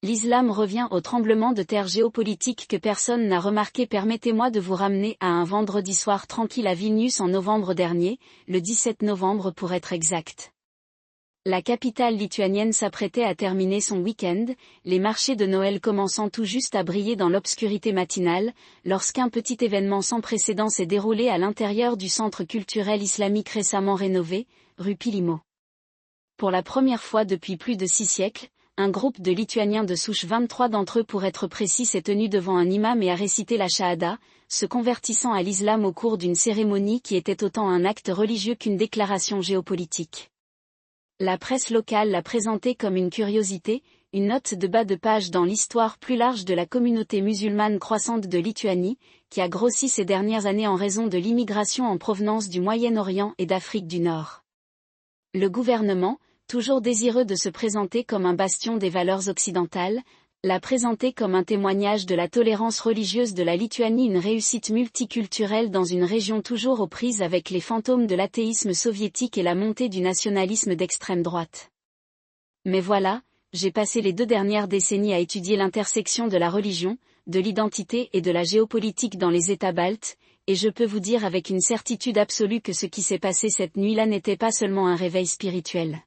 L'islam revient au tremblement de terre géopolitique que personne n'a remarqué. Permettez-moi de vous ramener à un vendredi soir tranquille à Vilnius en novembre dernier, le 17 novembre pour être exact. La capitale lituanienne s'apprêtait à terminer son week-end, les marchés de Noël commençant tout juste à briller dans l'obscurité matinale, lorsqu'un petit événement sans précédent s'est déroulé à l'intérieur du centre culturel islamique récemment rénové, rue Pilimo. Pour la première fois depuis plus de 6 siècles, un groupe de Lituaniens de souche, 23 d'entre eux pour être précis, s'est tenu devant un imam et a récité la Shahada, se convertissant à l'islam au cours d'une cérémonie qui était autant un acte religieux qu'une déclaration géopolitique. La presse locale l'a présenté comme une curiosité, une note de bas de page dans l'histoire plus large de la communauté musulmane croissante de Lituanie, qui a grossi ces dernières années en raison de l'immigration en provenance du Moyen-Orient et d'Afrique du Nord. Le gouvernement, toujours désireux de se présenter comme un bastion des valeurs occidentales, l'a présenté comme un témoignage de la tolérance religieuse de la Lituanie, une réussite multiculturelle dans une région toujours aux prises avec les fantômes de l'athéisme soviétique et la montée du nationalisme d'extrême droite. Mais voilà, j'ai passé les 2 dernières décennies à étudier l'intersection de la religion, de l'identité et de la géopolitique dans les États baltes, et je peux vous dire avec une certitude absolue que ce qui s'est passé cette nuit-là n'était pas seulement un réveil spirituel.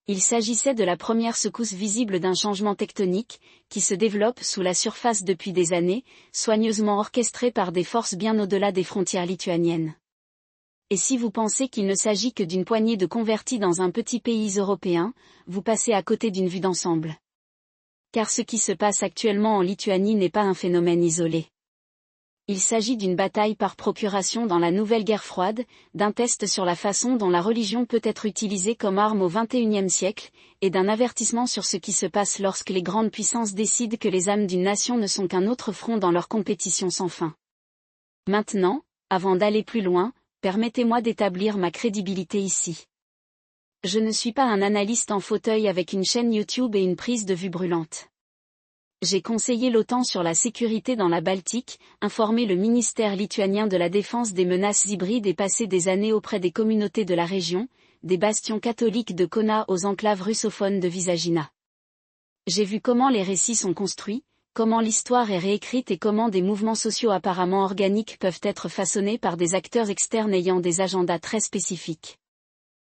Il s'agissait de la première secousse visible d'un changement tectonique, qui se développe sous la surface depuis des années, soigneusement orchestré par des forces bien au-delà des frontières lituaniennes. Et si vous pensez qu'il ne s'agit que d'une poignée de convertis dans un petit pays européen, vous passez à côté d'une vue d'ensemble. Car ce qui se passe actuellement en Lituanie n'est pas un phénomène isolé. Il s'agit d'une bataille par procuration dans la nouvelle guerre froide, d'un test sur la façon dont la religion peut être utilisée comme arme au XXIe siècle, et d'un avertissement sur ce qui se passe lorsque les grandes puissances décident que les âmes d'une nation ne sont qu'un autre front dans leur compétition sans fin. Maintenant, avant d'aller plus loin, permettez-moi d'établir ma crédibilité ici. Je ne suis pas un analyste en fauteuil avec une chaîne YouTube et une prise de vue brûlante. J'ai conseillé l'OTAN sur la sécurité dans la Baltique, informé le ministère lituanien de la Défense des menaces hybrides et passé des années auprès des communautés de la région, des bastions catholiques de Kauna aux enclaves russophones de Visagina. J'ai vu comment les récits sont construits, comment l'histoire est réécrite et comment des mouvements sociaux apparemment organiques peuvent être façonnés par des acteurs externes ayant des agendas très spécifiques.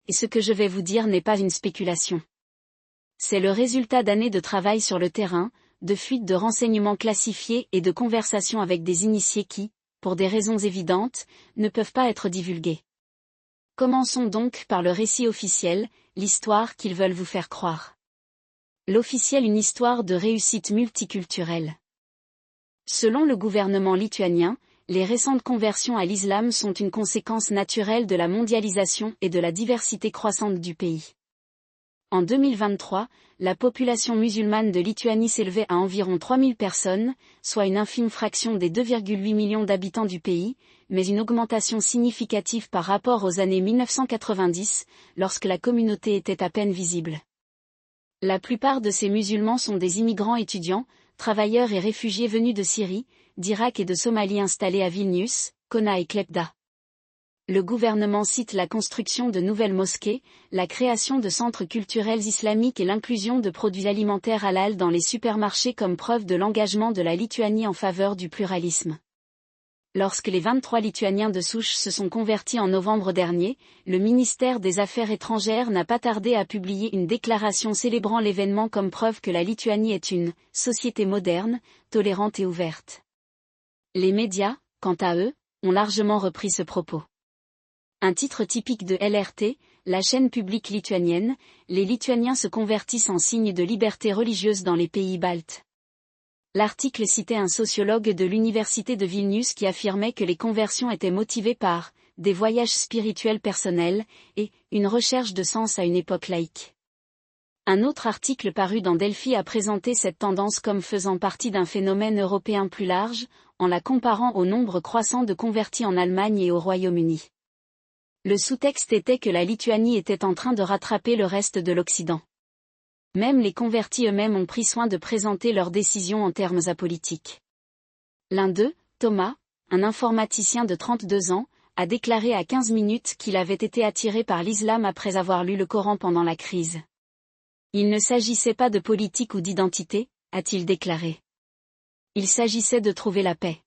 Et ce que je vais vous dire n'est pas une spéculation. C'est le résultat d'années de travail sur le terrain, de fuites de renseignements classifiés et de conversations avec des initiés qui, pour des raisons évidentes, ne peuvent pas être divulgués. Commençons donc par le récit officiel, l'histoire qu'ils veulent vous faire croire. L'officiel, une histoire de réussite multiculturelle. Selon le gouvernement lituanien, les récentes conversions à l'islam sont une conséquence naturelle de la mondialisation et de la diversité croissante du pays. En 2023, la population musulmane de Lituanie s'élevait à environ 3000 personnes, soit une infime fraction des 2,8 millions d'habitants du pays, mais une augmentation significative par rapport aux années 1990, lorsque la communauté était à peine visible. La plupart de ces musulmans sont des immigrants étudiants, travailleurs et réfugiés venus de Syrie, d'Irak et de Somalie installés à Vilnius, Kauna et Klepda. Le gouvernement cite la construction de nouvelles mosquées, la création de centres culturels islamiques et l'inclusion de produits alimentaires halal dans les supermarchés comme preuve de l'engagement de la Lituanie en faveur du pluralisme. Lorsque les 23 Lituaniens de souche se sont convertis en novembre dernier, le ministère des Affaires étrangères n'a pas tardé à publier une déclaration célébrant l'événement comme preuve que la Lituanie est une « société moderne, tolérante et ouverte ». Les médias, quant à eux, ont largement repris ce propos. Un titre typique de LRT, la chaîne publique lituanienne, les Lituaniens se convertissent en signe de liberté religieuse dans les pays baltes. L'article citait un sociologue de l'université de Vilnius qui affirmait que les conversions étaient motivées par des voyages spirituels personnels et une recherche de sens à une époque laïque. Un autre article paru dans Delphi a présenté cette tendance comme faisant partie d'un phénomène européen plus large, en la comparant au nombre croissant de convertis en Allemagne et au Royaume-Uni. Le sous-texte était que la Lituanie était en train de rattraper le reste de l'Occident. Même les convertis eux-mêmes ont pris soin de présenter leurs décisions en termes apolitiques. L'un d'eux, Thomas, un informaticien de 32 ans, a déclaré à 15 minutes qu'il avait été attiré par l'islam après avoir lu le Coran pendant la crise. Il ne s'agissait pas de politique ou d'identité, a-t-il déclaré. Il s'agissait de trouver la paix.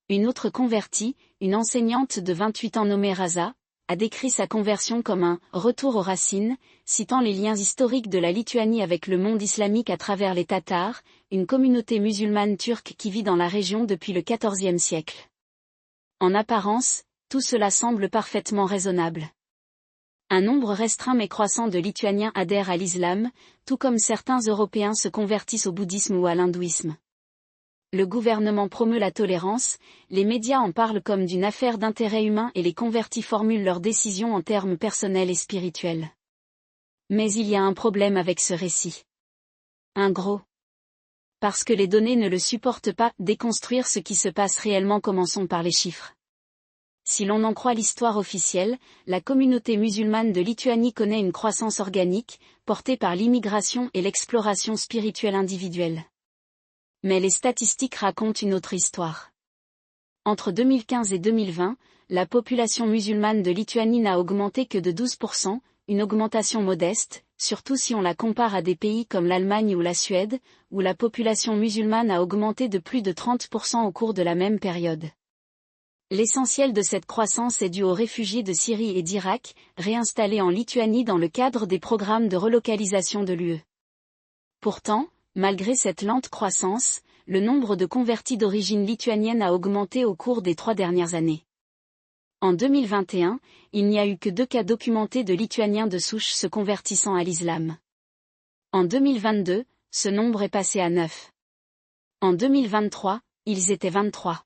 Une autre convertie, une enseignante de 28 ans nommée Raza, a décrit sa conversion comme un « retour aux racines », citant les liens historiques de la Lituanie avec le monde islamique à travers les Tatars, une communauté musulmane turque qui vit dans la région depuis le XIVe siècle. En apparence, tout cela semble parfaitement raisonnable. Un nombre restreint mais croissant de Lituaniens adhèrent à l'islam, tout comme certains Européens se convertissent au bouddhisme ou à l'hindouisme. Le gouvernement promeut la tolérance, les médias en parlent comme d'une affaire d'intérêt humain et les convertis formulent leurs décisions en termes personnels et spirituels. Mais il y a un problème avec ce récit. Un gros. Parce que les données ne le supportent pas, déconstruire ce qui se passe réellement. Commençons par les chiffres. Si l'on en croit l'histoire officielle, la communauté musulmane de Lituanie connaît une croissance organique, portée par l'immigration et l'exploration spirituelle individuelle. Mais les statistiques racontent une autre histoire. Entre 2015 et 2020, la population musulmane de Lituanie n'a augmenté que de 12%, une augmentation modeste, surtout si on la compare à des pays comme l'Allemagne ou la Suède, où la population musulmane a augmenté de plus de 30% au cours de la même période. L'essentiel de cette croissance est dû aux réfugiés de Syrie et d'Irak, réinstallés en Lituanie dans le cadre des programmes de relocalisation de l'UE. Pourtant, malgré cette lente croissance, le nombre de convertis d'origine lituanienne a augmenté au cours des 3 dernières années. En 2021, il n'y a eu que 2 cas documentés de Lituaniens de souche se convertissant à l'islam. En 2022, ce nombre est passé à 9. En 2023, ils étaient 23.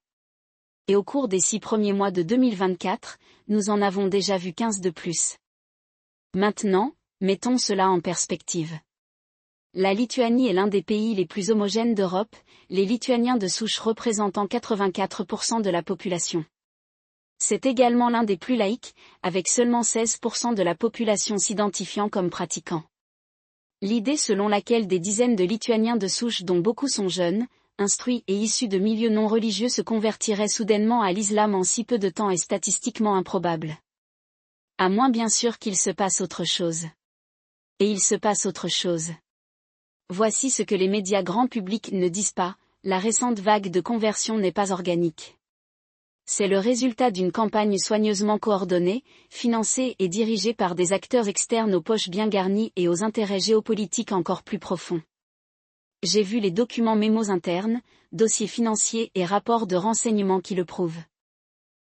Et au cours des 6 premiers mois de 2024, nous en avons déjà vu 15 de plus. Maintenant, mettons cela en perspective. La Lituanie est l'un des pays les plus homogènes d'Europe, les Lituaniens de souche représentant 84% de la population. C'est également l'un des plus laïques, avec seulement 16% de la population s'identifiant comme pratiquants. L'idée selon laquelle des dizaines de Lituaniens de souche dont beaucoup sont jeunes, instruits et issus de milieux non religieux se convertiraient soudainement à l'islam en si peu de temps est statistiquement improbable. À moins bien sûr qu'il se passe autre chose. Et il se passe autre chose. Voici ce que les médias grand public ne disent pas, la récente vague de conversion n'est pas organique. C'est le résultat d'une campagne soigneusement coordonnée, financée et dirigée par des acteurs externes aux poches bien garnies et aux intérêts géopolitiques encore plus profonds. J'ai vu les documents mémos internes, dossiers financiers et rapports de renseignement qui le prouvent.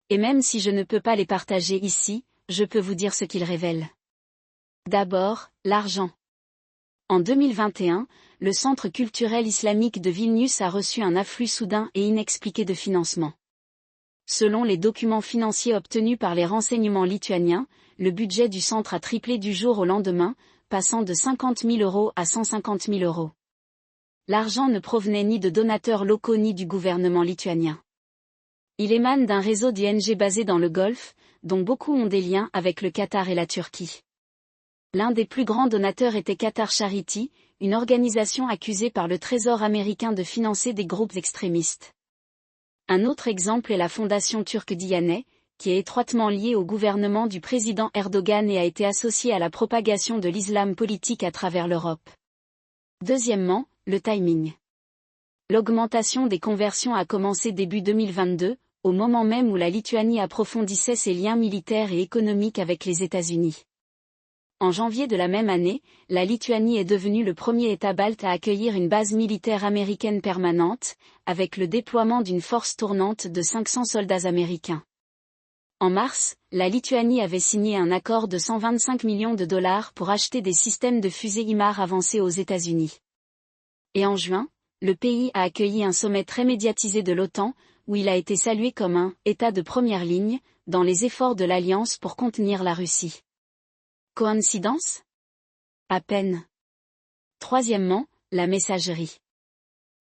Et même si je ne peux pas les partager ici, je peux vous dire ce qu'ils révèlent. D'abord, l'argent. En 2021, le Centre culturel islamique de Vilnius a reçu un afflux soudain et inexpliqué de financement. Selon les documents financiers obtenus par les renseignements lituaniens, le budget du centre a triplé du jour au lendemain, passant de 50 000 € à 150 000 €. L'argent ne provenait ni de donateurs locaux ni du gouvernement lituanien. Il émane d'un réseau d'ONG basé dans le Golfe, dont beaucoup ont des liens avec le Qatar et la Turquie. L'un des plus grands donateurs était Qatar Charity, une organisation accusée par le Trésor américain de financer des groupes extrémistes. Un autre exemple est la fondation turque Diyanet, qui est étroitement liée au gouvernement du président Erdogan et a été associée à la propagation de l'islam politique à travers l'Europe. Deuxièmement, le timing. L'augmentation des conversions a commencé début 2022, au moment même où la Lituanie approfondissait ses liens militaires et économiques avec les États-Unis. En janvier de la même année, la Lituanie est devenue le premier État balte à accueillir une base militaire américaine permanente, avec le déploiement d'une force tournante de 500 soldats américains. En mars, la Lituanie avait signé un accord de 125 millions de dollars pour acheter des systèmes de fusées HIMARS avancés aux États-Unis. Et en juin, le pays a accueilli un sommet très médiatisé de l'OTAN, où il a été salué comme un « État de première ligne » dans les efforts de l'Alliance pour contenir la Russie. Coïncidence ? À peine. Troisièmement, la messagerie.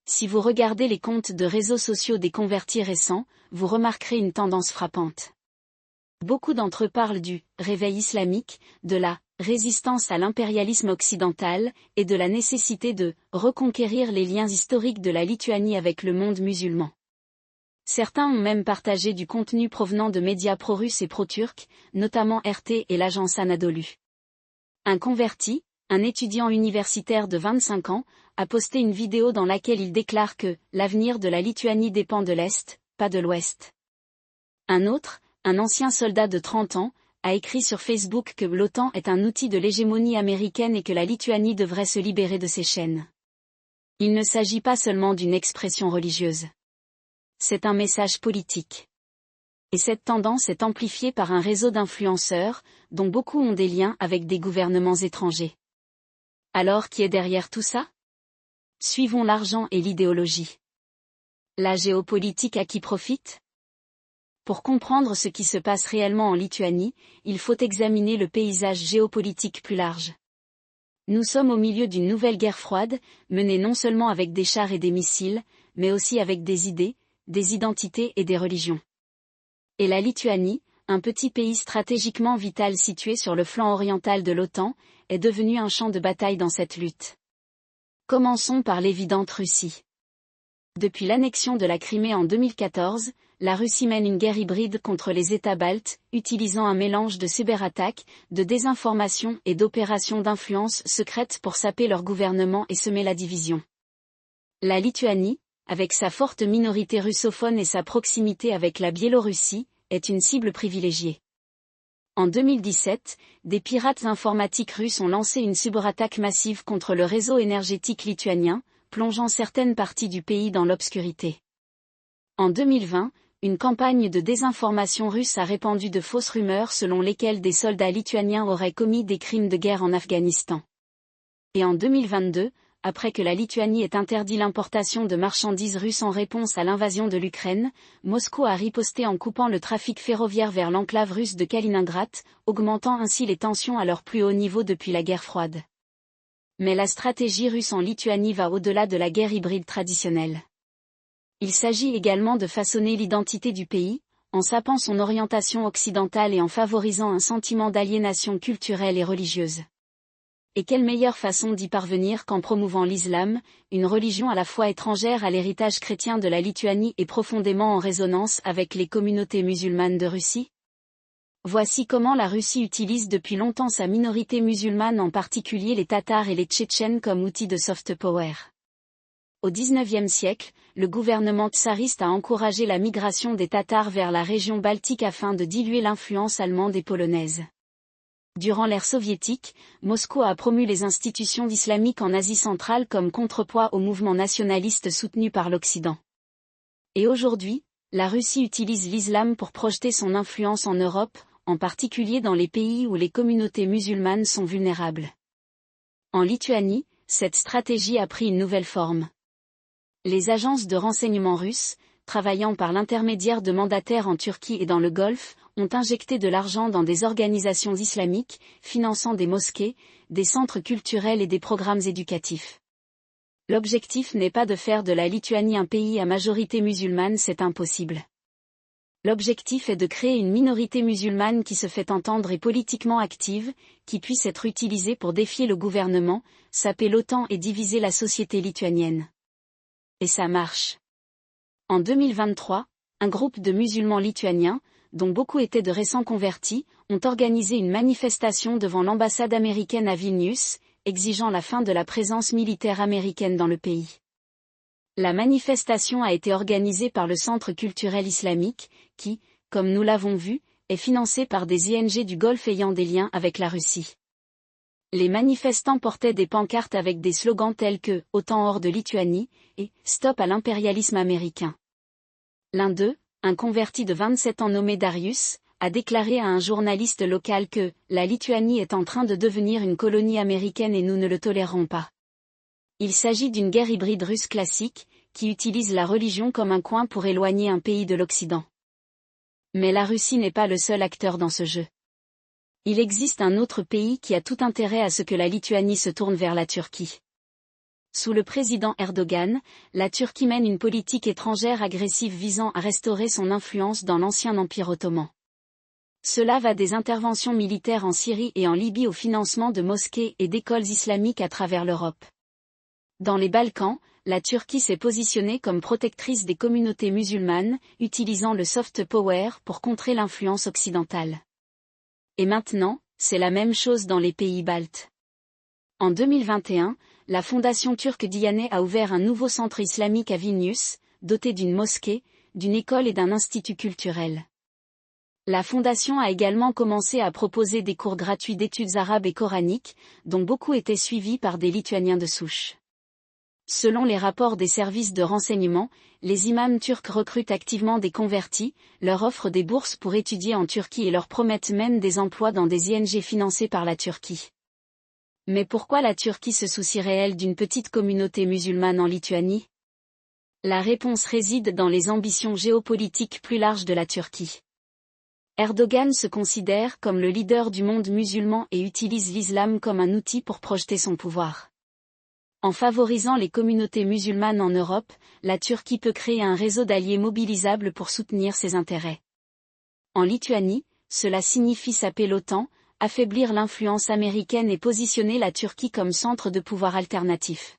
Si vous regardez les comptes de réseaux sociaux des convertis récents, vous remarquerez une tendance frappante. Beaucoup d'entre eux parlent du « réveil islamique », de la « résistance à l'impérialisme occidental » et de la nécessité de « reconquérir les liens historiques de la Lituanie avec le monde musulman ». Certains ont même partagé du contenu provenant de médias pro-russes et pro-turcs, notamment RT et l'agence Anadolu. Un converti, Un étudiant universitaire de 25 ans a posté une vidéo dans laquelle il déclare que « l'avenir de la Lituanie dépend de l'Est, pas de l'Ouest ». Un autre, un ancien soldat de 30 ans, a écrit sur Facebook que l'OTAN est un outil de l'hégémonie américaine et que la Lituanie devrait se libérer de ses chaînes. Il ne s'agit pas seulement d'une expression religieuse. C'est un message politique. Et cette tendance est amplifiée par un réseau d'influenceurs, dont beaucoup ont des liens avec des gouvernements étrangers. Alors qui est derrière tout ça? Suivons l'argent et l'idéologie. La géopolitique à qui profite? Pour comprendre ce qui se passe réellement en Lituanie, il faut examiner le paysage géopolitique plus large. Nous sommes au milieu d'une nouvelle guerre froide, menée non seulement avec des chars et des missiles, mais aussi avec des idées, des identités et des religions. Et la Lituanie, un petit pays stratégiquement vital situé sur le flanc oriental de l'OTAN, est devenue un champ de bataille dans cette lutte. Commençons par l'évidente Russie. Depuis l'annexion de la Crimée en 2014, la Russie mène une guerre hybride contre les États baltes, utilisant un mélange de cyberattaques, de désinformation et d'opérations d'influence secrètes pour saper leur gouvernement et semer la division. La Lituanie, avec sa forte minorité russophone et sa proximité avec la Biélorussie, est une cible privilégiée. En 2017, des pirates informatiques russes ont lancé une cyberattaque massive contre le réseau énergétique lituanien, plongeant certaines parties du pays dans l'obscurité. En 2020, une campagne de désinformation russe a répandu de fausses rumeurs selon lesquelles des soldats lituaniens auraient commis des crimes de guerre en Afghanistan. Et en 2022, après que la Lituanie ait interdit l'importation de marchandises russes en réponse à l'invasion de l'Ukraine, Moscou a riposté en coupant le trafic ferroviaire vers l'enclave russe de Kaliningrad, augmentant ainsi les tensions à leur plus haut niveau depuis la guerre froide. Mais la stratégie russe en Lituanie va au-delà de la guerre hybride traditionnelle. Il s'agit également de façonner l'identité du pays, en sapant son orientation occidentale et en favorisant un sentiment d'aliénation culturelle et religieuse. Et quelle meilleure façon d'y parvenir qu'en promouvant l'islam, une religion à la fois étrangère à l'héritage chrétien de la Lituanie et profondément en résonance avec les communautés musulmanes de Russie? Voici comment la Russie utilise depuis longtemps sa minorité musulmane, en particulier les Tatars et les Tchétchènes, comme outil de soft power. Au XIXe siècle, le gouvernement tsariste a encouragé la migration des Tatars vers la région baltique afin de diluer l'influence allemande et polonaise. Durant l'ère soviétique, Moscou a promu les institutions islamiques en Asie centrale comme contrepoids au mouvement nationaliste soutenu par l'Occident. Et aujourd'hui, la Russie utilise l'islam pour projeter son influence en Europe, en particulier dans les pays où les communautés musulmanes sont vulnérables. En Lituanie, cette stratégie a pris une nouvelle forme. Les agences de renseignement russes, travaillant par l'intermédiaire de mandataires en Turquie et dans le Golfe, ont injecté de l'argent dans des organisations islamiques, finançant des mosquées, des centres culturels et des programmes éducatifs. L'objectif n'est pas de faire de la Lituanie un pays à majorité musulmane, c'est impossible. L'objectif est de créer une minorité musulmane qui se fait entendre et politiquement active, qui puisse être utilisée pour défier le gouvernement, saper l'OTAN et diviser la société lituanienne. Et ça marche. En 2023, un groupe de musulmans lituaniens, dont beaucoup étaient de récents convertis, ont organisé une manifestation devant l'ambassade américaine à Vilnius, exigeant la fin de la présence militaire américaine dans le pays. La manifestation a été organisée par le Centre culturel islamique, qui, comme nous l'avons vu, est financé par des ONG du Golfe ayant des liens avec la Russie. Les manifestants portaient des pancartes avec des slogans tels que « OTAN hors de Lituanie » et « Stop à l'impérialisme américain ». L'un d'eux, un converti de 27 ans nommé Darius, a déclaré à un journaliste local que « La Lituanie est en train de devenir une colonie américaine et nous ne le tolérerons pas ». Il s'agit d'une guerre hybride russe classique, qui utilise la religion comme un coin pour éloigner un pays de l'Occident. Mais la Russie n'est pas le seul acteur dans ce jeu. Il existe un autre pays qui a tout intérêt à ce que la Lituanie se tourne vers la Turquie. Sous le président Erdogan, la Turquie mène une politique étrangère agressive visant à restaurer son influence dans l'ancien empire ottoman. Cela va des interventions militaires en Syrie et en Libye au financement de mosquées et d'écoles islamiques à travers l'Europe. Dans les Balkans, la Turquie s'est positionnée comme protectrice des communautés musulmanes, utilisant le soft power pour contrer l'influence occidentale. Et maintenant, c'est la même chose dans les pays baltes. En 2021, la fondation turque Diyanet a ouvert un nouveau centre islamique à Vilnius, doté d'une mosquée, d'une école et d'un institut culturel. La fondation a également commencé à proposer des cours gratuits d'études arabes et coraniques, dont beaucoup étaient suivis par des Lituaniens de souche. Selon les rapports des services de renseignement, les imams turcs recrutent activement des convertis, leur offrent des bourses pour étudier en Turquie et leur promettent même des emplois dans des ING financés par la Turquie. Mais pourquoi la Turquie se soucierait-elle d'une petite communauté musulmane en Lituanie? La réponse réside dans les ambitions géopolitiques plus larges de la Turquie. Erdogan se considère comme le leader du monde musulman et utilise l'islam comme un outil pour projeter son pouvoir. En favorisant les communautés musulmanes en Europe, la Turquie peut créer un réseau d'alliés mobilisables pour soutenir ses intérêts. En Lituanie, cela signifie saper l'OTAN, affaiblir l'influence américaine et positionner la Turquie comme centre de pouvoir alternatif.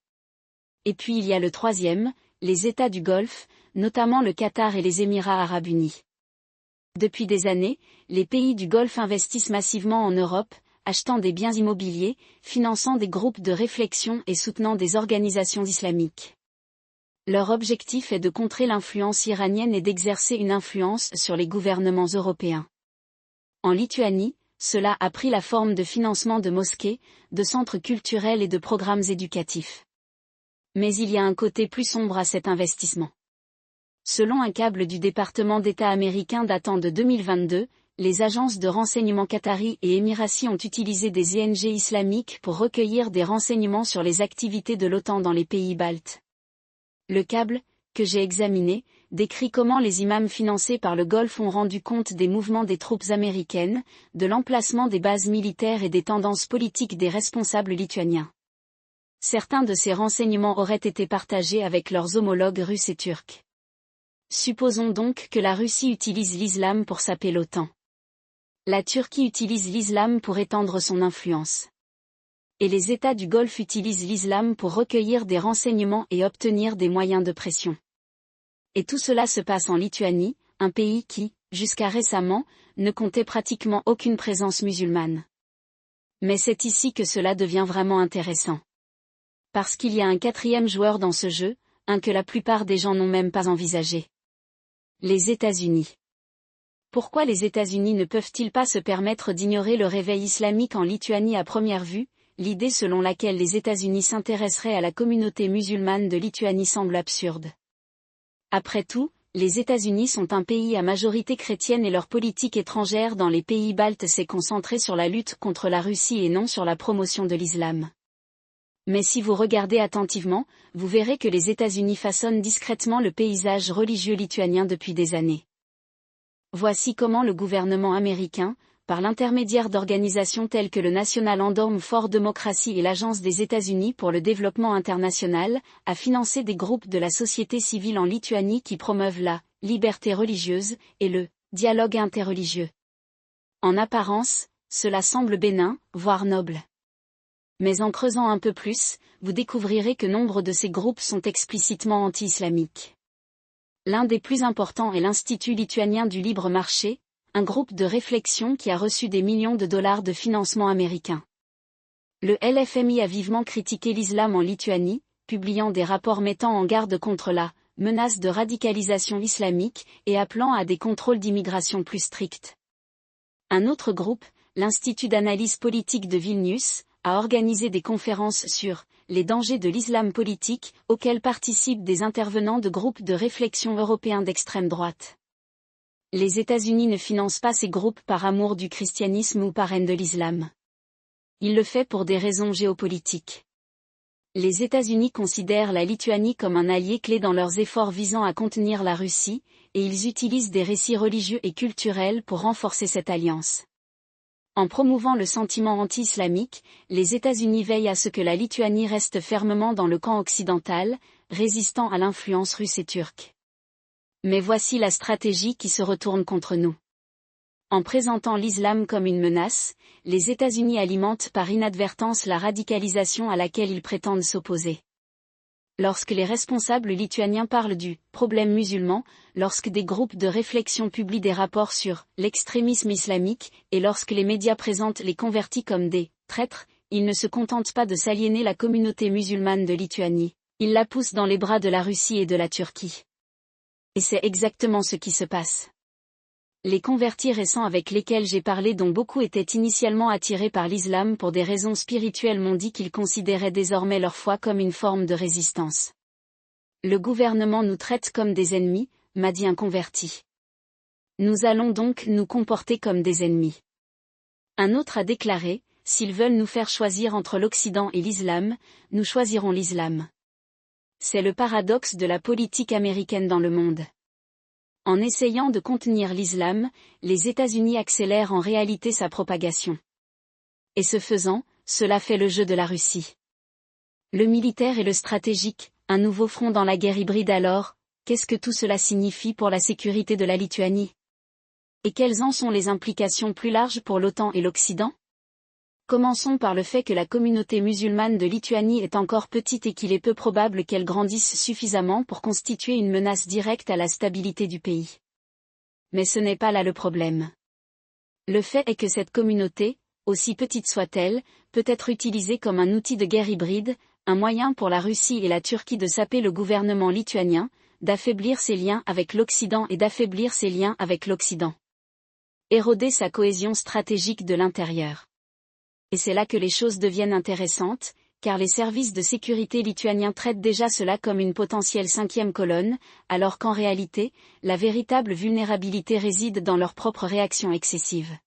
Et puis il y a le troisième, les États du Golfe, notamment le Qatar et les Émirats arabes unis. Depuis des années, les pays du Golfe investissent massivement en Europe, achetant des biens immobiliers, finançant des groupes de réflexion et soutenant des organisations islamiques. Leur objectif est de contrer l'influence iranienne et d'exercer une influence sur les gouvernements européens. En Lituanie, cela a pris la forme de financement de mosquées, de centres culturels et de programmes éducatifs. Mais il y a un côté plus sombre à cet investissement. Selon un câble du département d'État américain datant de 2022, les agences de renseignement qatari et émiraties ont utilisé des ING islamiques pour recueillir des renseignements sur les activités de l'OTAN dans les pays baltes. Le câble, que j'ai examiné, décrit comment les imams financés par le Golfe ont rendu compte des mouvements des troupes américaines, de l'emplacement des bases militaires et des tendances politiques des responsables lituaniens. Certains de ces renseignements auraient été partagés avec leurs homologues russes et turcs. Supposons donc que la Russie utilise l'islam pour saper l'OTAN. La Turquie utilise l'islam pour étendre son influence. Et les États du Golfe utilisent l'islam pour recueillir des renseignements et obtenir des moyens de pression. Et tout cela se passe en Lituanie, un pays qui, jusqu'à récemment, ne comptait pratiquement aucune présence musulmane. Mais c'est ici que cela devient vraiment intéressant. Parce qu'il y a un quatrième joueur dans ce jeu, un que la plupart des gens n'ont même pas envisagé. Les États-Unis. Pourquoi les États-Unis ne peuvent-ils pas se permettre d'ignorer le réveil islamique en Lituanie à première vue? L'idée selon laquelle les États-Unis s'intéresseraient à la communauté musulmane de Lituanie semble absurde. Après tout, les États-Unis sont un pays à majorité chrétienne et leur politique étrangère dans les pays baltes s'est concentrée sur la lutte contre la Russie et non sur la promotion de l'islam. Mais si vous regardez attentivement, vous verrez que les États-Unis façonnent discrètement le paysage religieux lituanien depuis des années. Voici comment le gouvernement américain, par l'intermédiaire d'organisations telles que le National Endowment for Democracy et l'Agence des États-Unis pour le développement international, a financé des groupes de la société civile en Lituanie qui promeuvent la liberté religieuse et le dialogue interreligieux. En apparence, cela semble bénin, voire noble. Mais en creusant un peu plus, vous découvrirez que nombre de ces groupes sont explicitement anti-islamiques. L'un des plus importants est l'Institut lituanien du libre marché, un groupe de réflexion qui a reçu des millions de dollars de financement américain. Le LFMI a vivement critiqué l'islam en Lituanie, publiant des rapports mettant en garde contre la menace de radicalisation islamique et appelant à des contrôles d'immigration plus stricts. Un autre groupe, l'Institut d'analyse politique de Vilnius, a organisé des conférences sur les dangers de l'islam politique, auxquelles participent des intervenants de groupes de réflexion européens d'extrême droite. Les États-Unis ne financent pas ces groupes par amour du christianisme ou par haine de l'islam. Ils le font pour des raisons géopolitiques. Les États-Unis considèrent la Lituanie comme un allié clé dans leurs efforts visant à contenir la Russie, et ils utilisent des récits religieux et culturels pour renforcer cette alliance. En promouvant le sentiment anti-islamique, les États-Unis veillent à ce que la Lituanie reste fermement dans le camp occidental, résistant à l'influence russe et turque. Mais voici la stratégie qui se retourne contre nous. En présentant l'islam comme une menace, les États-Unis alimentent par inadvertance la radicalisation à laquelle ils prétendent s'opposer. Lorsque les responsables lituaniens parlent du problème musulman, lorsque des groupes de réflexion publient des rapports sur l'extrémisme islamique, et lorsque les médias présentent les convertis comme des traîtres, il ne se contente pas de s'aliéner la communauté musulmane de Lituanie, il la pousse dans les bras de la Russie et de la Turquie. Et c'est exactement ce qui se passe. Les convertis récents avec lesquels j'ai parlé, dont beaucoup étaient initialement attirés par l'islam pour des raisons spirituelles, m'ont dit qu'ils considéraient désormais leur foi comme une forme de résistance. Le gouvernement nous traite comme des ennemis, m'a dit un converti. Nous allons donc nous comporter comme des ennemis. Un autre a déclaré, s'ils veulent nous faire choisir entre l'Occident et l'islam, nous choisirons l'islam. C'est le paradoxe de la politique américaine dans le monde. En essayant de contenir l'islam, les États-Unis accélèrent en réalité sa propagation. Et ce faisant, cela fait le jeu de la Russie. Le militaire et le stratégique, un nouveau front dans la guerre hybride alors, qu'est-ce que tout cela signifie pour la sécurité de la Lituanie? Et quelles en sont les implications plus larges pour l'OTAN et l'Occident? Commençons par le fait que la communauté musulmane de Lituanie est encore petite et qu'il est peu probable qu'elle grandisse suffisamment pour constituer une menace directe à la stabilité du pays. Mais ce n'est pas là le problème. Le fait est que cette communauté, aussi petite soit-elle, peut être utilisée comme un outil de guerre hybride, un moyen pour la Russie et la Turquie de saper le gouvernement lituanien, d'affaiblir ses liens avec l'Occident et d'affaiblir ses liens avec l'Occident. Éroder sa cohésion stratégique de l'intérieur. Et c'est là que les choses deviennent intéressantes, car les services de sécurité lituaniens traitent déjà cela comme une potentielle cinquième colonne, alors qu'en réalité, la véritable vulnérabilité réside dans leur propre réaction excessive.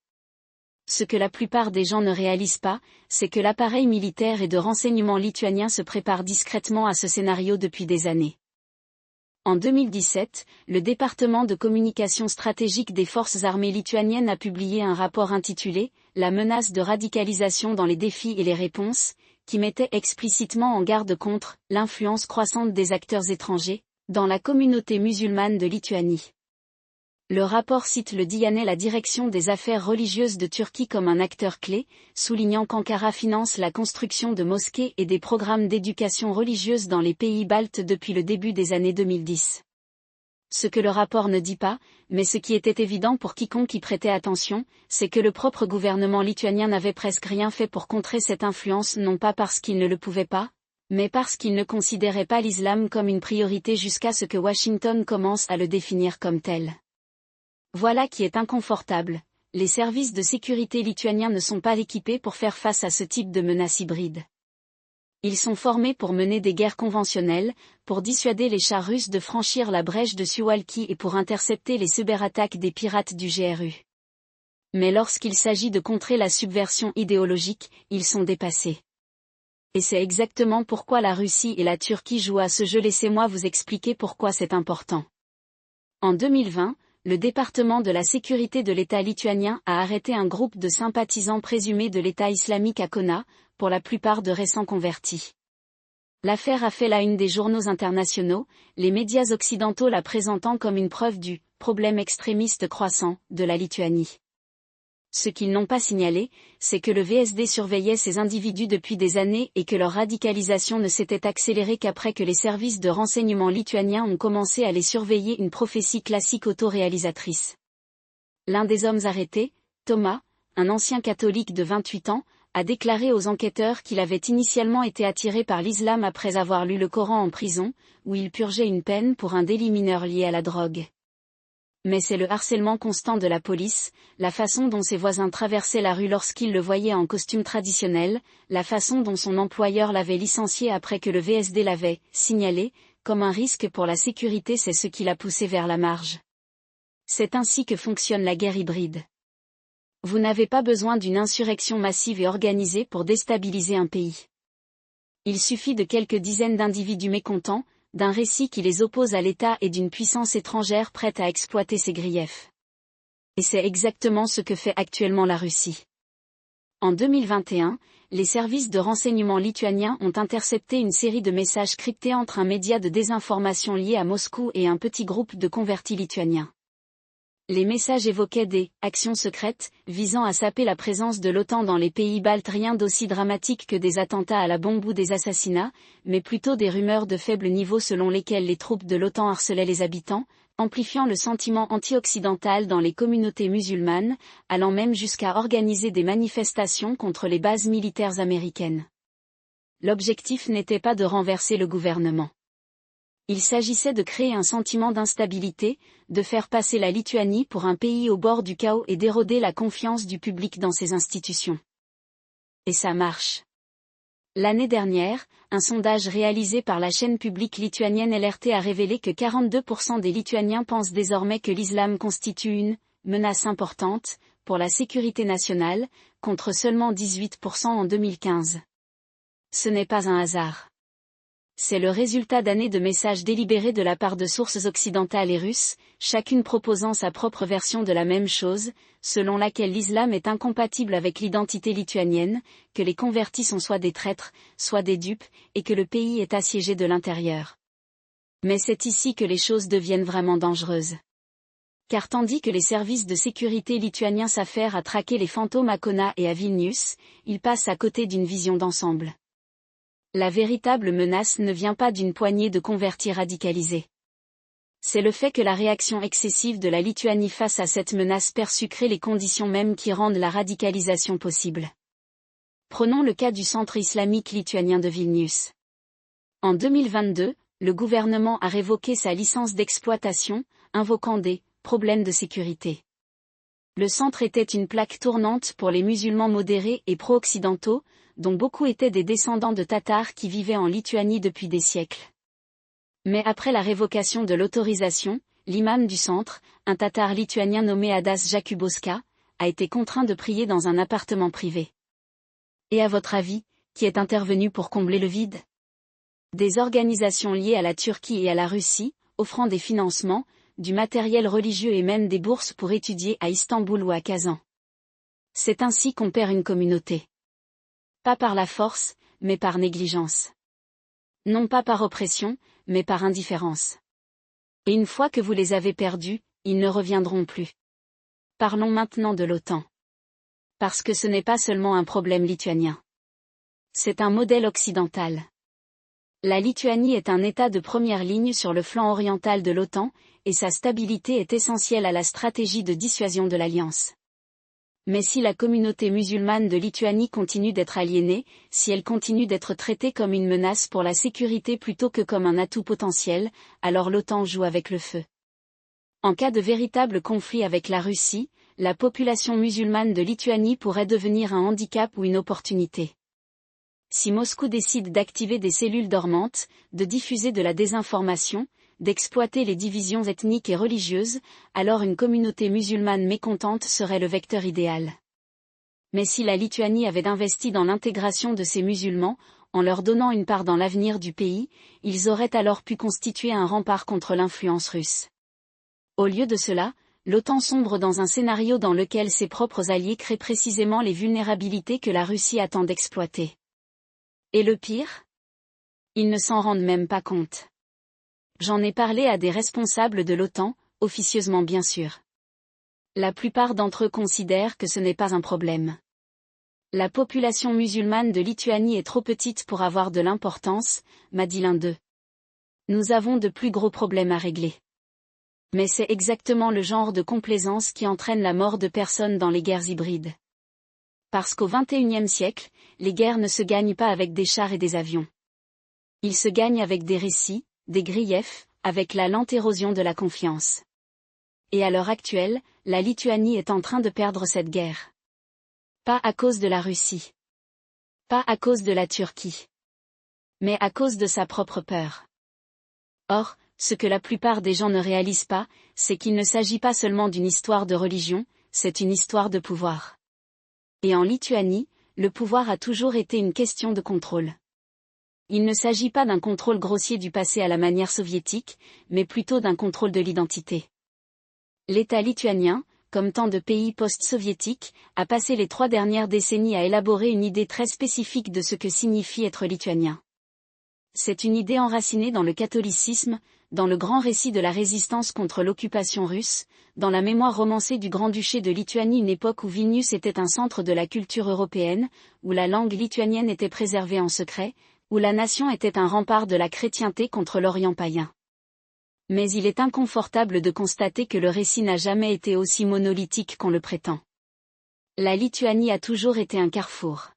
Ce que la plupart des gens ne réalisent pas, c'est que l'appareil militaire et de renseignement lituanien se prépare discrètement à ce scénario depuis des années. En 2017, le département de communication stratégique des forces armées lituaniennes a publié un rapport intitulé « La menace de radicalisation dans les défis et les réponses », qui mettait explicitement en garde contre « l'influence croissante des acteurs étrangers » dans la communauté musulmane de Lituanie. Le rapport cite le Diyanet, la direction des affaires religieuses de Turquie, comme un acteur clé, soulignant qu'Ankara finance la construction de mosquées et des programmes d'éducation religieuse dans les pays baltes depuis le début des années 2010. Ce que le rapport ne dit pas, mais ce qui était évident pour quiconque y prêtait attention, c'est que le propre gouvernement lituanien n'avait presque rien fait pour contrer cette influence, non pas parce qu'il ne le pouvait pas, mais parce qu'il ne considérait pas l'islam comme une priorité jusqu'à ce que Washington commence à le définir comme tel. Voilà qui est inconfortable, les services de sécurité lituaniens ne sont pas équipés pour faire face à ce type de menace hybride. Ils sont formés pour mener des guerres conventionnelles, pour dissuader les chars russes de franchir la brèche de Suwalki et pour intercepter les cyberattaques des pirates du GRU. Mais lorsqu'il s'agit de contrer la subversion idéologique, ils sont dépassés. Et c'est exactement pourquoi la Russie et la Turquie jouent à ce jeu. Laissez-moi vous expliquer pourquoi c'est important. En 2020, le département de la sécurité de l'État lituanien a arrêté un groupe de sympathisants présumés de l'État islamique à Kona, pour la plupart de récents convertis. L'affaire a fait la une des journaux internationaux, les médias occidentaux la présentant comme une preuve du « problème extrémiste croissant » de la Lituanie. Ce qu'ils n'ont pas signalé, c'est que le VSD surveillait ces individus depuis des années et que leur radicalisation ne s'était accélérée qu'après que les services de renseignement lituaniens ont commencé à les surveiller, une prophétie classique autoréalisatrice. L'un des hommes arrêtés, Thomas, un ancien catholique de 28 ans, a déclaré aux enquêteurs qu'il avait initialement été attiré par l'islam après avoir lu le Coran en prison, où il purgeait une peine pour un délit mineur lié à la drogue. Mais c'est le harcèlement constant de la police, la façon dont ses voisins traversaient la rue lorsqu'ils le voyaient en costume traditionnel, la façon dont son employeur l'avait licencié après que le VSD l'avait signalé, comme un risque pour la sécurité, c'est ce qui l'a poussé vers la marge. C'est ainsi que fonctionne la guerre hybride. Vous n'avez pas besoin d'une insurrection massive et organisée pour déstabiliser un pays. Il suffit de quelques dizaines d'individus mécontents, d'un récit qui les oppose à l'État et d'une puissance étrangère prête à exploiter ses griefs. Et c'est exactement ce que fait actuellement la Russie. En 2021, les services de renseignement lituaniens ont intercepté une série de messages cryptés entre un média de désinformation lié à Moscou et un petit groupe de convertis lituaniens. Les messages évoquaient des « actions secrètes » visant à saper la présence de l'OTAN dans les pays baltes, rien d'aussi dramatique que des attentats à la bombe ou des assassinats, mais plutôt des rumeurs de faible niveau selon lesquelles les troupes de l'OTAN harcelaient les habitants, amplifiant le sentiment anti-occidental dans les communautés musulmanes, allant même jusqu'à organiser des manifestations contre les bases militaires américaines. L'objectif n'était pas de renverser le gouvernement. Il s'agissait de créer un sentiment d'instabilité, de faire passer la Lituanie pour un pays au bord du chaos et d'éroder la confiance du public dans ses institutions. Et ça marche. L'année dernière, un sondage réalisé par la chaîne publique lituanienne LRT a révélé que 42% des Lituaniens pensent désormais que l'islam constitue une « menace importante » pour la sécurité nationale, contre seulement 18% en 2015. Ce n'est pas un hasard. C'est le résultat d'années de messages délibérés de la part de sources occidentales et russes, chacune proposant sa propre version de la même chose, selon laquelle l'islam est incompatible avec l'identité lituanienne, que les convertis sont soit des traîtres, soit des dupes, et que le pays est assiégé de l'intérieur. Mais c'est ici que les choses deviennent vraiment dangereuses. Car tandis que les services de sécurité lituaniens s'affairent à traquer les fantômes à Kauna et à Vilnius, ils passent à côté d'une vision d'ensemble. La véritable menace ne vient pas d'une poignée de convertis radicalisés. C'est le fait que la réaction excessive de la Lituanie face à cette menace perçue crée les conditions mêmes qui rendent la radicalisation possible. Prenons le cas du centre islamique lituanien de Vilnius. En 2022, le gouvernement a révoqué sa licence d'exploitation, invoquant des problèmes de sécurité. Le centre était une plaque tournante pour les musulmans modérés et pro-occidentaux, dont beaucoup étaient des descendants de Tatars qui vivaient en Lituanie depuis des siècles. Mais après la révocation de l'autorisation, l'imam du centre, un Tatar lituanien nommé Adas Jakubowska, a été contraint de prier dans un appartement privé. Et à votre avis, qui est intervenu pour combler le vide ? Des organisations liées à la Turquie et à la Russie, offrant des financements, du matériel religieux et même des bourses pour étudier à Istanbul ou à Kazan. C'est ainsi qu'on perd une communauté. Pas par la force, mais par négligence. Non pas par oppression, mais par indifférence. Et une fois que vous les avez perdus, ils ne reviendront plus. Parlons maintenant de l'OTAN. Parce que ce n'est pas seulement un problème lituanien. C'est un modèle occidental. La Lituanie est un État de première ligne sur le flanc oriental de l'OTAN, et sa stabilité est essentielle à la stratégie de dissuasion de l'Alliance. Mais si la communauté musulmane de Lituanie continue d'être aliénée, si elle continue d'être traitée comme une menace pour la sécurité plutôt que comme un atout potentiel, alors l'OTAN joue avec le feu. En cas de véritable conflit avec la Russie, la population musulmane de Lituanie pourrait devenir un handicap ou une opportunité. Si Moscou décide d'activer des cellules dormantes, de diffuser de la désinformation, d'exploiter les divisions ethniques et religieuses, alors une communauté musulmane mécontente serait le vecteur idéal. Mais si la Lituanie avait investi dans l'intégration de ces musulmans, en leur donnant une part dans l'avenir du pays, ils auraient alors pu constituer un rempart contre l'influence russe. Au lieu de cela, l'OTAN sombre dans un scénario dans lequel ses propres alliés créent précisément les vulnérabilités que la Russie attend d'exploiter. Et le pire ? Ils ne s'en rendent même pas compte. J'en ai parlé à des responsables de l'OTAN, officieusement bien sûr. La plupart d'entre eux considèrent que ce n'est pas un problème. La population musulmane de Lituanie est trop petite pour avoir de l'importance, m'a dit l'un d'eux. Nous avons de plus gros problèmes à régler. Mais c'est exactement le genre de complaisance qui entraîne la mort de personnes dans les guerres hybrides. Parce qu'au XXIe siècle, les guerres ne se gagnent pas avec des chars et des avions. Ils se gagnent avec des récits, des griefs, avec la lente érosion de la confiance. Et à l'heure actuelle, la Lituanie est en train de perdre cette guerre. Pas à cause de la Russie. Pas à cause de la Turquie. Mais à cause de sa propre peur. Or, ce que la plupart des gens ne réalisent pas, c'est qu'il ne s'agit pas seulement d'une histoire de religion, c'est une histoire de pouvoir. Et en Lituanie, le pouvoir a toujours été une question de contrôle. Il ne s'agit pas d'un contrôle grossier du passé à la manière soviétique, mais plutôt d'un contrôle de l'identité. L'État lituanien, comme tant de pays post-soviétiques, a passé les 3 dernières décennies à élaborer une idée très spécifique de ce que signifie être lituanien. C'est une idée enracinée dans le catholicisme, dans le grand récit de la résistance contre l'occupation russe, dans la mémoire romancée du Grand-Duché de Lituanie, une époque où Vilnius était un centre de la culture européenne, où la langue lituanienne était préservée en secret, où la nation était un rempart de la chrétienté contre l'Orient païen. Mais il est inconfortable de constater que le récit n'a jamais été aussi monolithique qu'on le prétend. La Lituanie a toujours été un carrefour.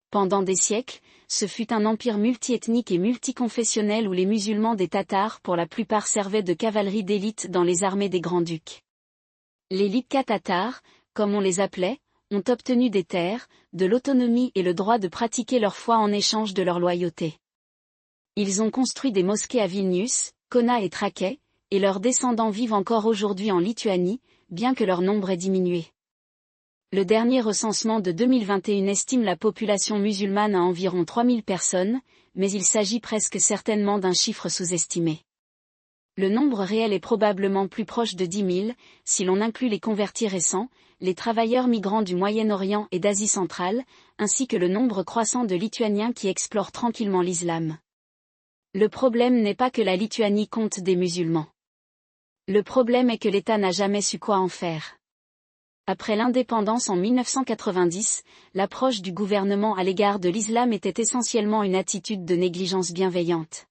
Pendant des siècles, ce fut un empire multiethnique et multiconfessionnel où les musulmans des Tatars pour la plupart servaient de cavalerie d'élite dans les armées des grands-ducs. Les Litka tatars, comme on les appelait, ont obtenu des terres, de l'autonomie et le droit de pratiquer leur foi en échange de leur loyauté. Ils ont construit des mosquées à Vilnius, Kauna et Trakai, et leurs descendants vivent encore aujourd'hui en Lituanie, bien que leur nombre ait diminué. Le dernier recensement de 2021 estime la population musulmane à environ 3000 personnes, mais il s'agit presque certainement d'un chiffre sous-estimé. Le nombre réel est probablement plus proche de 10 000, si l'on inclut les convertis récents, les travailleurs migrants du Moyen-Orient et d'Asie centrale, ainsi que le nombre croissant de Lituaniens qui explorent tranquillement l'islam. Le problème n'est pas que la Lituanie compte des musulmans. Le problème est que l'État n'a jamais su quoi en faire. Après l'indépendance en 1990, l'approche du gouvernement à l'égard de l'islam était essentiellement une attitude de négligence bienveillante.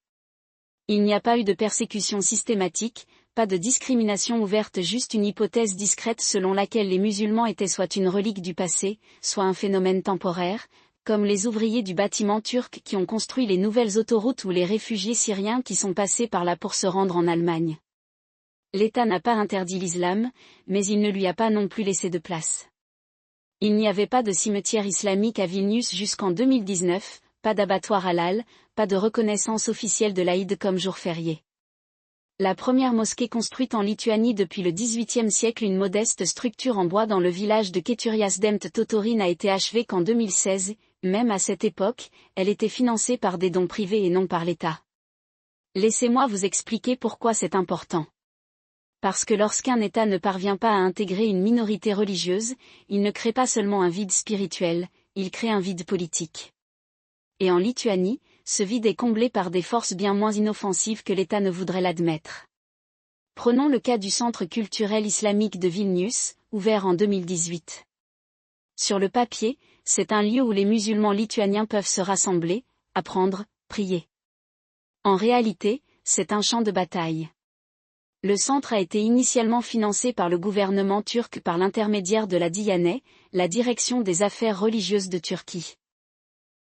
Il n'y a pas eu de persécution systématique, pas de discrimination ouverte, juste une hypothèse discrète selon laquelle les musulmans étaient soit une relique du passé, soit un phénomène temporaire, comme les ouvriers du bâtiment turc qui ont construit les nouvelles autoroutes ou les réfugiés syriens qui sont passés par là pour se rendre en Allemagne. L'État n'a pas interdit l'islam, mais il ne lui a pas non plus laissé de place. Il n'y avait pas de cimetière islamique à Vilnius jusqu'en 2019, pas d'abattoir halal, pas de reconnaissance officielle de l'Aïd comme jour férié. La première mosquée construite en Lituanie depuis le XVIIIe siècle, une modeste structure en bois dans le village de Keturiasdemt Totori, n'a été achevée qu'en 2016, même à cette époque, elle était financée par des dons privés et non par l'État. Laissez-moi vous expliquer pourquoi c'est important. Parce que lorsqu'un État ne parvient pas à intégrer une minorité religieuse, il ne crée pas seulement un vide spirituel, il crée un vide politique. Et en Lituanie, ce vide est comblé par des forces bien moins inoffensives que l'État ne voudrait l'admettre. Prenons le cas du Centre culturel islamique de Vilnius, ouvert en 2018. Sur le papier, c'est un lieu où les musulmans lituaniens peuvent se rassembler, apprendre, prier. En réalité, c'est un champ de bataille. Le centre a été initialement financé par le gouvernement turc par l'intermédiaire de la Diyanet, la direction des affaires religieuses de Turquie.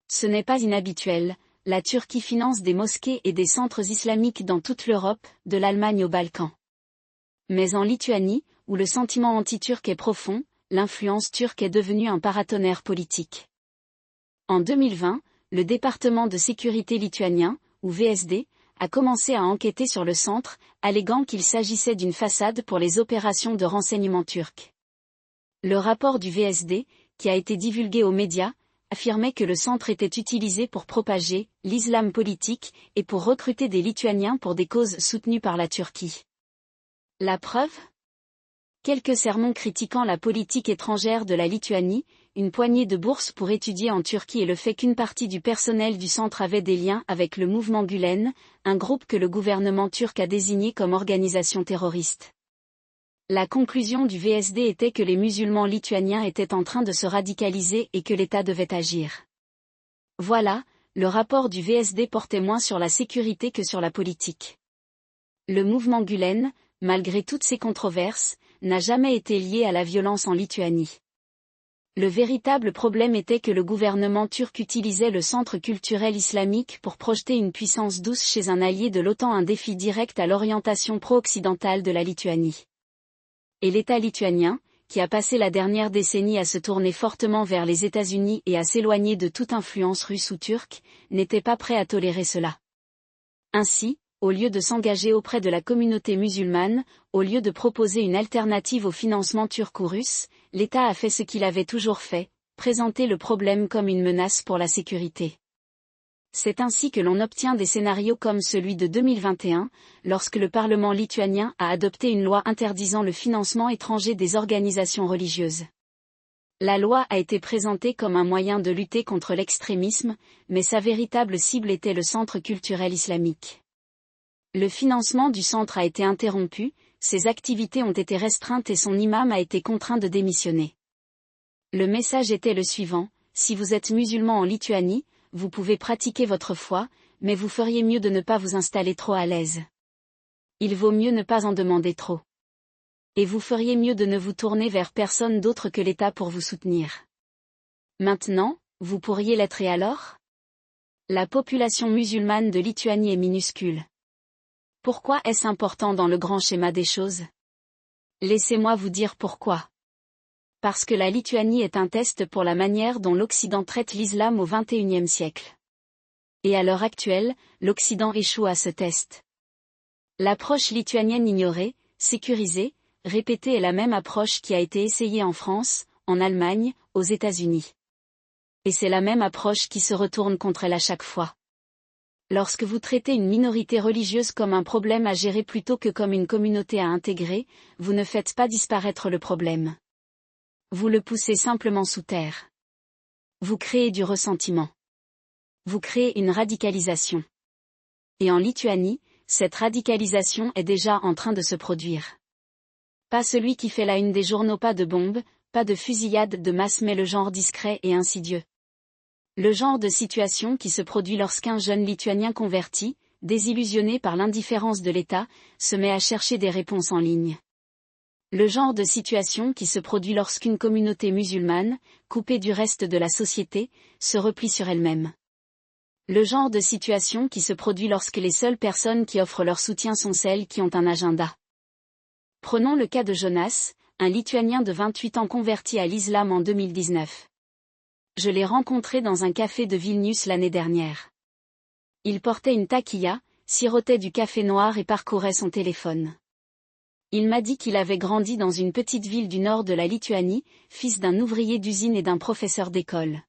Ce n'est pas inhabituel, la Turquie finance des mosquées et des centres islamiques dans toute l'Europe, de l'Allemagne aux Balkans. Mais en Lituanie, où le sentiment anti-turc est profond, l'influence turque est devenue un paratonnerre politique. En 2020, le département de sécurité lituanien, ou VSD, a commencé à enquêter sur le centre, alléguant qu'il s'agissait d'une façade pour les opérations de renseignement turques. Le rapport du VSD, qui a été divulgué aux médias, affirmait que le centre était utilisé pour propager l'islam politique et pour recruter des Lituaniens pour des causes soutenues par la Turquie. La preuve ? Quelques sermons critiquant la politique étrangère de la Lituanie, une poignée de bourses pour étudier en Turquie et le fait qu'une partie du personnel du centre avait des liens avec le mouvement Gülen, un groupe que le gouvernement turc a désigné comme organisation terroriste. La conclusion du VSD était que les musulmans lituaniens étaient en train de se radicaliser et que l'État devait agir. Voilà, le rapport du VSD portait moins sur la sécurité que sur la politique. Le mouvement Gülen, malgré toutes ses controverses, n'a jamais été lié à la violence en Lituanie. Le véritable problème était que le gouvernement turc utilisait le centre culturel islamique pour projeter une puissance douce chez un allié de l'OTAN, un défi direct à l'orientation pro-occidentale de la Lituanie. Et l'État lituanien, qui a passé la dernière décennie à se tourner fortement vers les États-Unis et à s'éloigner de toute influence russe ou turque, n'était pas prêt à tolérer cela. Ainsi, au lieu de s'engager auprès de la communauté musulmane, au lieu de proposer une alternative au financement turc ou russe, l'État a fait ce qu'il avait toujours fait, présenter le problème comme une menace pour la sécurité. C'est ainsi que l'on obtient des scénarios comme celui de 2021, lorsque le Parlement lituanien a adopté une loi interdisant le financement étranger des organisations religieuses. La loi a été présentée comme un moyen de lutter contre l'extrémisme, mais sa véritable cible était le centre culturel islamique. Le financement du centre a été interrompu, ses activités ont été restreintes et son imam a été contraint de démissionner. Le message était le suivant: si vous êtes musulman en Lituanie, vous pouvez pratiquer votre foi, mais vous feriez mieux de ne pas vous installer trop à l'aise. Il vaut mieux ne pas en demander trop. Et vous feriez mieux de ne vous tourner vers personne d'autre que l'État pour vous soutenir. Maintenant, vous pourriez l'être et alors ? La population musulmane de Lituanie est minuscule. Pourquoi est-ce important dans le grand schéma des choses ? Laissez-moi vous dire pourquoi. Parce que la Lituanie est un test pour la manière dont l'Occident traite l'islam au XXIe siècle. Et à l'heure actuelle, l'Occident échoue à ce test. L'approche lituanienne ignorée, sécurisée, répétée est la même approche qui a été essayée en France, en Allemagne, aux États-Unis. Et c'est la même approche qui se retourne contre elle à chaque fois. Lorsque vous traitez une minorité religieuse comme un problème à gérer plutôt que comme une communauté à intégrer, vous ne faites pas disparaître le problème. Vous le poussez simplement sous terre. Vous créez du ressentiment. Vous créez une radicalisation. Et en Lituanie, cette radicalisation est déjà en train de se produire. Pas celui qui fait la une des journaux, pas de bombes, pas de fusillade de masse, mais le genre discret et insidieux. Le genre de situation qui se produit lorsqu'un jeune Lituanien converti, désillusionné par l'indifférence de l'État, se met à chercher des réponses en ligne. Le genre de situation qui se produit lorsqu'une communauté musulmane, coupée du reste de la société, se replie sur elle-même. Le genre de situation qui se produit lorsque les seules personnes qui offrent leur soutien sont celles qui ont un agenda. Prenons le cas de Jonas, un Lituanien de 28 ans converti à l'islam en 2019. Je l'ai rencontré dans un café de Vilnius l'année dernière. Il portait une taquilla, sirotait du café noir et parcourait son téléphone. Il m'a dit qu'il avait grandi dans une petite ville du nord de la Lituanie, fils d'un ouvrier d'usine et d'un professeur d'école.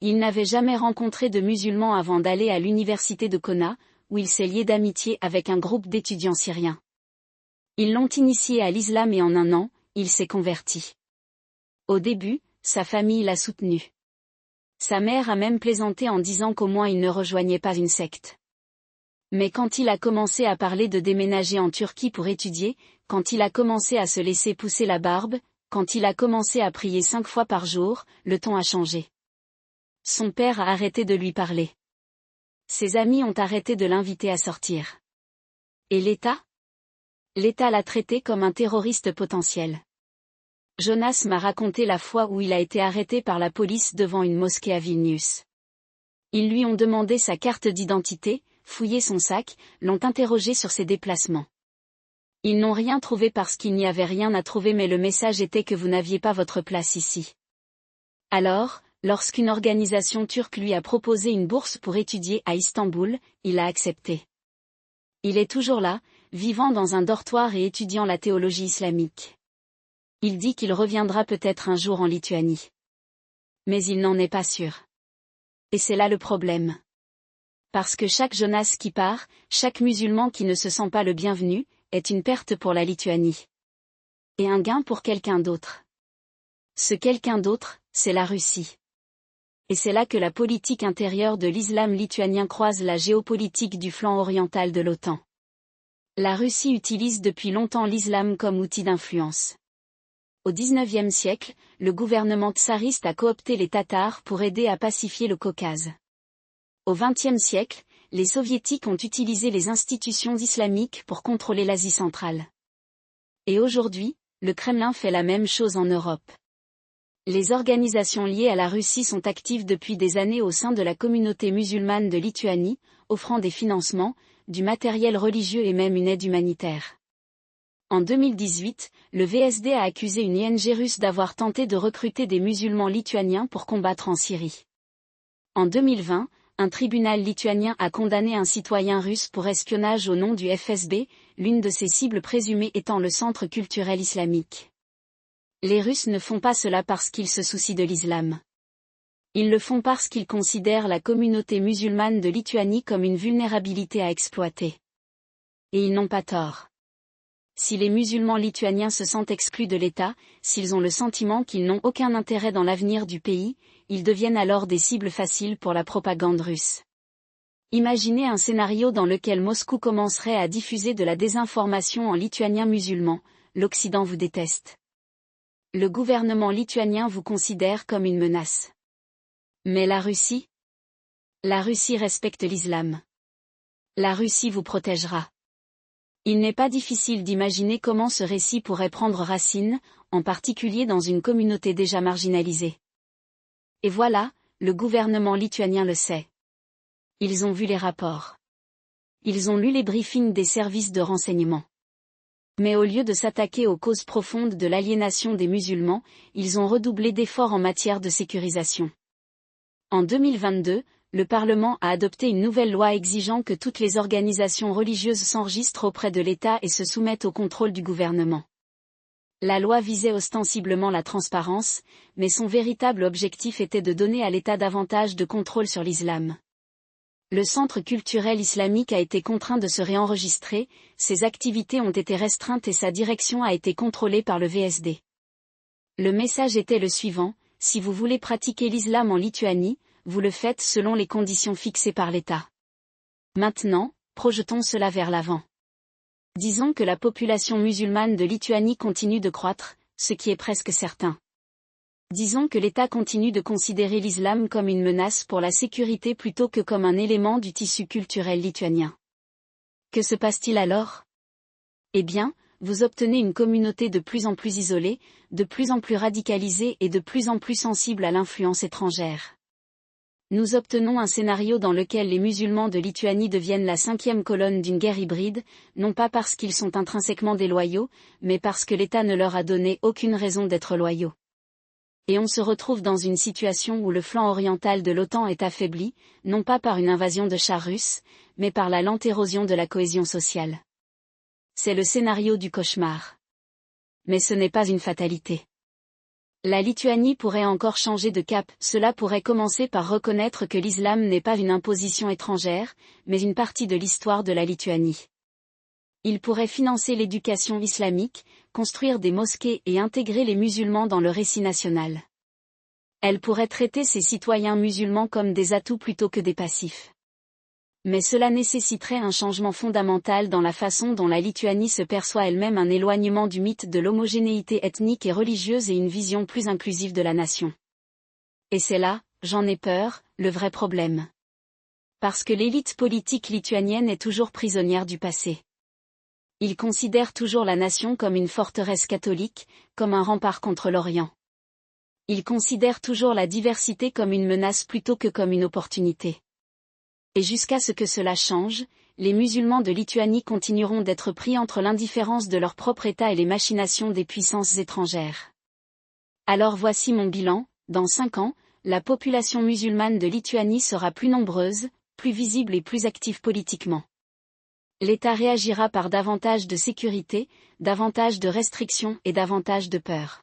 Il n'avait jamais rencontré de musulmans avant d'aller à l'université de Kona, où il s'est lié d'amitié avec un groupe d'étudiants syriens. Ils l'ont initié à l'islam et en un an, il s'est converti. Au début, sa famille l'a soutenu. Sa mère a même plaisanté en disant qu'au moins il ne rejoignait pas une secte. Mais quand il a commencé à parler de déménager en Turquie pour étudier, quand il a commencé à se laisser pousser la barbe, quand il a commencé à prier 5 fois par jour, le ton a changé. Son père a arrêté de lui parler. Ses amis ont arrêté de l'inviter à sortir. Et l'État ? L'État l'a traité comme un terroriste potentiel. Jonas m'a raconté la fois où il a été arrêté par la police devant une mosquée à Vilnius. Ils lui ont demandé sa carte d'identité, fouillé son sac, l'ont interrogé sur ses déplacements. Ils n'ont rien trouvé parce qu'il n'y avait rien à trouver, mais le message était que vous n'aviez pas votre place ici. Alors, lorsqu'une organisation turque lui a proposé une bourse pour étudier à Istanbul, il a accepté. Il est toujours là, vivant dans un dortoir et étudiant la théologie islamique. Il dit qu'il reviendra peut-être un jour en Lituanie. Mais il n'en est pas sûr. Et c'est là le problème. Parce que chaque Jonas qui part, chaque musulman qui ne se sent pas le bienvenu, est une perte pour la Lituanie. Et un gain pour quelqu'un d'autre. Ce quelqu'un d'autre, c'est la Russie. Et c'est là que la politique intérieure de l'islam lituanien croise la géopolitique du flanc oriental de l'OTAN. La Russie utilise depuis longtemps l'islam comme outil d'influence. Au XIXe siècle, le gouvernement tsariste a coopté les Tatars pour aider à pacifier le Caucase. Au XXe siècle, les Soviétiques ont utilisé les institutions islamiques pour contrôler l'Asie centrale. Et aujourd'hui, le Kremlin fait la même chose en Europe. Les organisations liées à la Russie sont actives depuis des années au sein de la communauté musulmane de Lituanie, offrant des financements, du matériel religieux et même une aide humanitaire. En 2018, le VSD a accusé une ONG russe d'avoir tenté de recruter des musulmans lituaniens pour combattre en Syrie. En 2020, un tribunal lituanien a condamné un citoyen russe pour espionnage au nom du FSB, l'une de ses cibles présumées étant le centre culturel islamique. Les Russes ne font pas cela parce qu'ils se soucient de l'islam. Ils le font parce qu'ils considèrent la communauté musulmane de Lituanie comme une vulnérabilité à exploiter. Et ils n'ont pas tort. Si les musulmans lituaniens se sentent exclus de l'État, s'ils ont le sentiment qu'ils n'ont aucun intérêt dans l'avenir du pays, ils deviennent alors des cibles faciles pour la propagande russe. Imaginez un scénario dans lequel Moscou commencerait à diffuser de la désinformation en lituanien musulman, l'Occident vous déteste. Le gouvernement lituanien vous considère comme une menace. Mais la Russie? La Russie respecte l'islam. La Russie vous protégera. Il n'est pas difficile d'imaginer comment ce récit pourrait prendre racine, en particulier dans une communauté déjà marginalisée. Et voilà, le gouvernement lituanien le sait. Ils ont vu les rapports. Ils ont lu les briefings des services de renseignement. Mais au lieu de s'attaquer aux causes profondes de l'aliénation des musulmans, ils ont redoublé d'efforts en matière de sécurisation. En 2022, le Parlement a adopté une nouvelle loi exigeant que toutes les organisations religieuses s'enregistrent auprès de l'État et se soumettent au contrôle du gouvernement. La loi visait ostensiblement la transparence, mais son véritable objectif était de donner à l'État davantage de contrôle sur l'islam. Le centre culturel islamique a été contraint de se réenregistrer, ses activités ont été restreintes et sa direction a été contrôlée par le VSD. Le message était le suivant: si vous voulez pratiquer l'islam en Lituanie, vous le faites selon les conditions fixées par l'État. Maintenant, projetons cela vers l'avant. Disons que la population musulmane de Lituanie continue de croître, ce qui est presque certain. Disons que l'État continue de considérer l'islam comme une menace pour la sécurité plutôt que comme un élément du tissu culturel lituanien. Que se passe-t-il alors? Eh bien, vous obtenez une communauté de plus en plus isolée, de plus en plus radicalisée et de plus en plus sensible à l'influence étrangère. Nous obtenons un scénario dans lequel les musulmans de Lituanie deviennent la cinquième colonne d'une guerre hybride, non pas parce qu'ils sont intrinsèquement déloyaux, mais parce que l'État ne leur a donné aucune raison d'être loyaux. Et on se retrouve dans une situation où le flanc oriental de l'OTAN est affaibli, non pas par une invasion de chars russes, mais par la lente érosion de la cohésion sociale. C'est le scénario du cauchemar. Mais ce n'est pas une fatalité. La Lituanie pourrait encore changer de cap, cela pourrait commencer par reconnaître que l'islam n'est pas une imposition étrangère, mais une partie de l'histoire de la Lituanie. Il pourrait financer l'éducation islamique, construire des mosquées et intégrer les musulmans dans le récit national. Elle pourrait traiter ses citoyens musulmans comme des atouts plutôt que des passifs. Mais cela nécessiterait un changement fondamental dans la façon dont la Lituanie se perçoit elle-même, un éloignement du mythe de l'homogénéité ethnique et religieuse et une vision plus inclusive de la nation. Et c'est là, j'en ai peur, le vrai problème. Parce que l'élite politique lituanienne est toujours prisonnière du passé. Ils considèrent toujours la nation comme une forteresse catholique, comme un rempart contre l'Orient. Ils considèrent toujours la diversité comme une menace plutôt que comme une opportunité. Et jusqu'à ce que cela change, les musulmans de Lituanie continueront d'être pris entre l'indifférence de leur propre État et les machinations des puissances étrangères. Alors voici mon bilan: dans 5 ans, la population musulmane de Lituanie sera plus nombreuse, plus visible et plus active politiquement. L'État réagira par davantage de sécurité, davantage de restrictions et davantage de peur.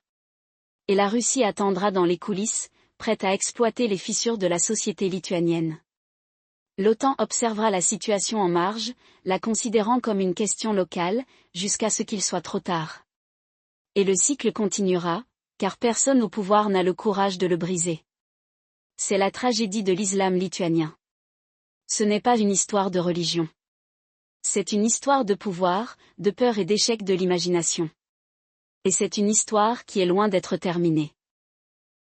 Et la Russie attendra dans les coulisses, prête à exploiter les fissures de la société lituanienne. L'OTAN observera la situation en marge, la considérant comme une question locale, jusqu'à ce qu'il soit trop tard. Et le cycle continuera, car personne au pouvoir n'a le courage de le briser. C'est la tragédie de l'islam lituanien. Ce n'est pas une histoire de religion. C'est une histoire de pouvoir, de peur et d'échec de l'imagination. Et c'est une histoire qui est loin d'être terminée.